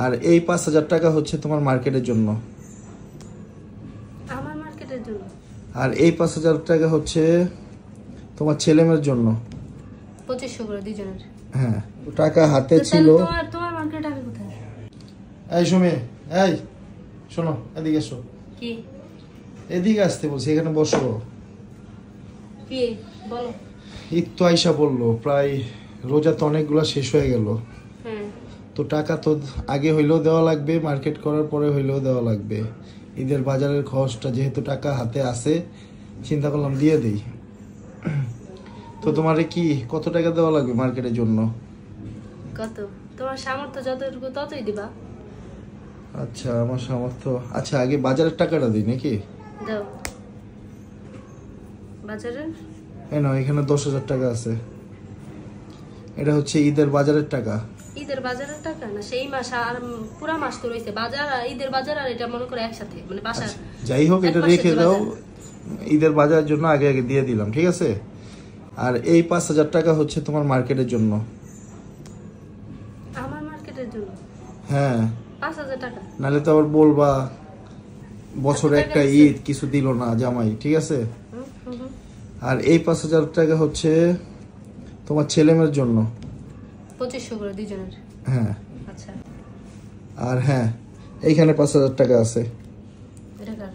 আর এই 5,000 টাকা হচ্ছে তোমার মার্কেটের জন্য। আমার মার্কেটের জন্য। আর এই 5,000 টাকা হচ্ছে তোমার ছেলেমেয়ের জন্য। 2500 করে দুজনের। হ্যাঁ, টাকা হাতে ছিল। তোমার মার্কেট টাকা কোথায়? এই সুমি, এই শোনো, এদিকে এসো। কি? এদিকে আসতে বলছি, এখানে বসো। কি বলো? ঈদ তো আইসা বললো, প্রায় রোজা তো অনেকগুলো শেষ হয়ে গেল। তো টাকা তো আগে হইলেও দেওয়া লাগবে, মার্কেট করার পরে হইলেও দেওয়া লাগবে। ঈদের বাজারের খরচটা যেহেতু টাকা হাতে আছে, চিন্তা করলাম দিয়ে দিই। তো তোমার কি কত টাকা দেওয়া লাগবে মার্কেটের জন্য? কত? তোমার সামর্থ্য যতটুকু ততই দিবা। আচ্ছা, আমার সামর্থ্য। আচ্ছা, আগে বাজারের টাকাটা দিই নাকি? দাও। বাজারের? না, এখানে 10,000 টাকা আছে। এটা হচ্ছে ঈদের বাজারের টাকা। ঈদের বাজারের টাকা না, সেই মাস আর পুরা মাস তো রয়েছে বাজার আর ঈদের বাজার, আর এটা মনে করে একসাথে, মানে বাসা। যাই হোক, এটা রেখে দাও। ঈদের বাজারের জন্য আগে আগে দিয়ে দিলাম, ঠিক আছে? আর এই 5,000 টাকা হচ্ছে তোমার মার্কেটের জন্য। আমার মার্কেটের জন্য? হ্যাঁ। 5,000 টাকা? নাহলে তো আবার বলবা বছরে একটা ঈদ কিছু দিল না জামাই, ঠিক আছে? আর এই 5,000 টাকা হচ্ছে তোমার ছেলেমেয়ের জন্য। 2500 করে দুজনের। হ্যাঁ। আচ্ছা। আর হ্যাঁ, এইখানে 5,000 টাকা আছে। এটা কার?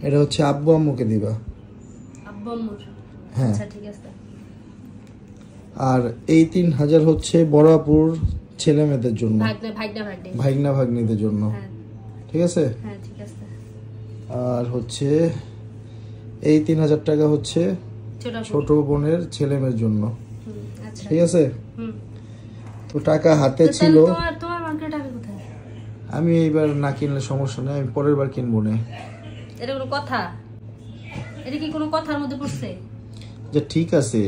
এটা হচ্ছে আব্বু আম্মুকে দিবা। আব্বু আম্মুর? হ্যাঁ। আচ্ছা, ঠিক আছে। আর এই 3,000 হচ্ছে বড় আপুর ছেলে মেয়েদের জন্য, ভাগনা ভাগ্নিদের জন্য। ঠিক আছে? হ্যাঁ, ঠিক আছে। আর হচ্ছে এই 3,000 টাকা হচ্ছে ছোট বোনের ছেলে মেয়ের জন্য। ঠিক আছে? তো টাকা হাতে ছিল। তোমার মার্কেট টাকা কোথায়? আমি এইবার না কিনলে সমস্যা নেই, আমি পরের বার কিনবো না। এটা কোনো কথা? এটা কি কোনো কথার মধ্যে পড়ছে? যে ঠিক আছে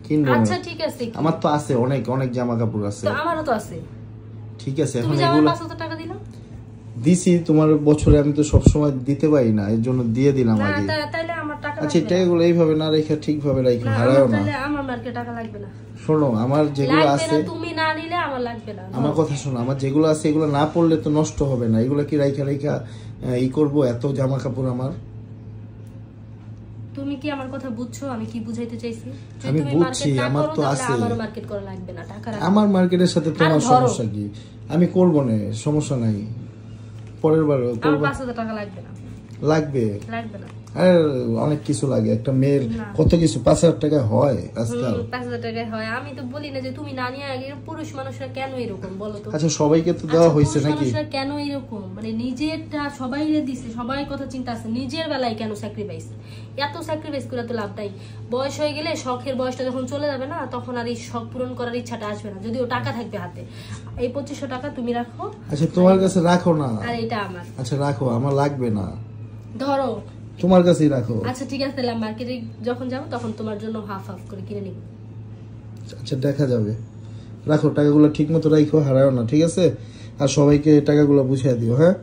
কিনবো। আচ্ছা, ঠিক আছে। আমার তো আছে অনেক অনেক জামা কাপড় আছে। তো আমারও তো আছে। ঠিক আছে, এখন তুমি এগুলো 5,000 টাকা দিলা? দিছি তোমার বছরে, আমি তো সব সময় দিতে পারি না, এর জন্য দিয়ে দিলাম আগে। না, তাইলে আমার টাকা। আচ্ছা, টাকাগুলো এইভাবে না রেখে ঠিকভাবে রাখো, হারায়ও না। তাহলে আমার মার্কেট টাকা লাগবে না। শোনো, আমার যেগুলো আছে, তুমি না নিলে আমার লাগবে না। আমার কথা শোনো, আমার যেগুলো আছে এগুলো না পড়লে তো নষ্ট হবে না। এগুলো কি রাইখা রাইখা ই করবো? এত জামা কাপড় আমার। তুমি কি আমার কথা বুঝছো? আমি কি বুঝাইতে চাইছি? আমি বুঝছি, আমার তো আছে। আমার মার্কেট করা লাগবে না, টাকা রাখো। আমার মার্কেটের সাথে তোমার সমস্যা কি? আমি করব না, সমস্যা নাই। পরের বার করব। 5,000 টাকা লাগবে না। লাগবে? লাগবে না। আরে অনেক কিছু লাগে, একটা মেয়ের কত কিছু। 5,000 টাকা হয় আজকাল? 5,000 টাকা হয়। আমি তো বলি না যে তুমি না নিয়ে আগে। পুরুষ মানুষরা কেন এরকম বলো তো? আচ্ছা, সবাইকে তো দেওয়া হয়েছে নাকি? মানুষরা কেন এরকম, মানে নিজেরটা সবাইরে দিছে, সবাই কথা চিন্তা আছে, নিজের বেলায় কেন স্যাক্রিফাইস? এত স্যাক্রিফাইস করে তো লাভ নাই। বয়স হয়ে গেলে, শখের বয়সটা যখন চলে যাবে না, তখন আর এই শখ পূরণ করার ইচ্ছাটা আসবে না, যদিও টাকা থাকবে হাতে। এই 2500 টাকা তুমি রাখো। আচ্ছা, তোমার কাছে রাখো না। আর এটা আমার। আচ্ছা রাখো, আমার লাগবে না। ধরো, তোমার কাছেই রাখো। আচ্ছা, ঠিক আছে। তাহলে মার্কেটে যখন যাবো তখন তোমার জন্য হাফ হাফ করে কিনে নিব। আচ্ছা, দেখা যাবে। রাখো, টাকাগুলো ঠিক মতো রাখো, হারাও না, ঠিক আছে? আর সবাইকে টাকাগুলো বুঝিয়ে দিও, হ্যাঁ?